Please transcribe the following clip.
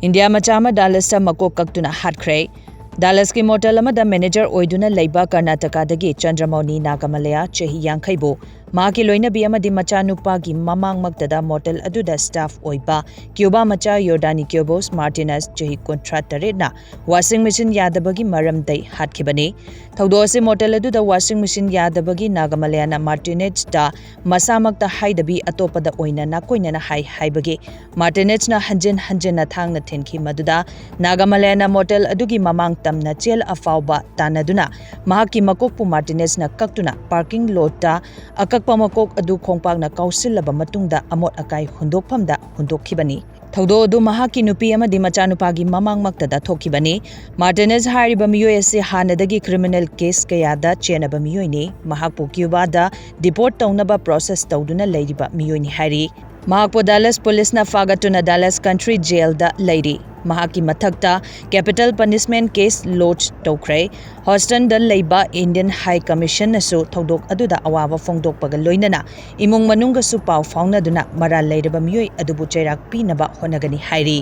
India Macha Dallas makok kaktuna hatkhre. Dallas ki motel amada manager oiduna leiba Karnataka dagi Chandramauni Nagamalaya chehi yankaibu Maki loina bi amadi macha nupa gi mamang magtada motel aduda staff oiba Cuba macha Yordani Cubos Martinez chehi contractor na washing machine yadabagi maramdei hatkibani Thaudo se motel aduda washing machine yadabagi Nagamalaya na Martinez da masamakta haidabi atopada oina na koina na haibagi Martinez na hanjin na thang na thenki maduda Nagamalaya na motel adugi mamang tamna chel afauba tanaduna mahaki makokpu Martinez na kaktuna parking lot da pamakok adu khongpak na kausilaba matungda amot akai hundokphamda hundokhibani Thaudo adu mahaki nupi amadi machanupagi mamang maktada thokibani Martinez hariba miyoi ase hanadagi criminal case kayada chenaba miyoi ne mahakpu Cuba da deport taunaba process tauduna leiriba miyoi ni hari Mahakpo Dallas police na fagatuna Dallas country jail da leiri Mahaki mathakta capital punishment case lodge tokre Houston da leiba Indian High Commission nasu thodok aduda awaba fongdok paga loinana imung manunga su pau faunaduna mara leiraba miyoi adubu chairak pinaba honagani hairi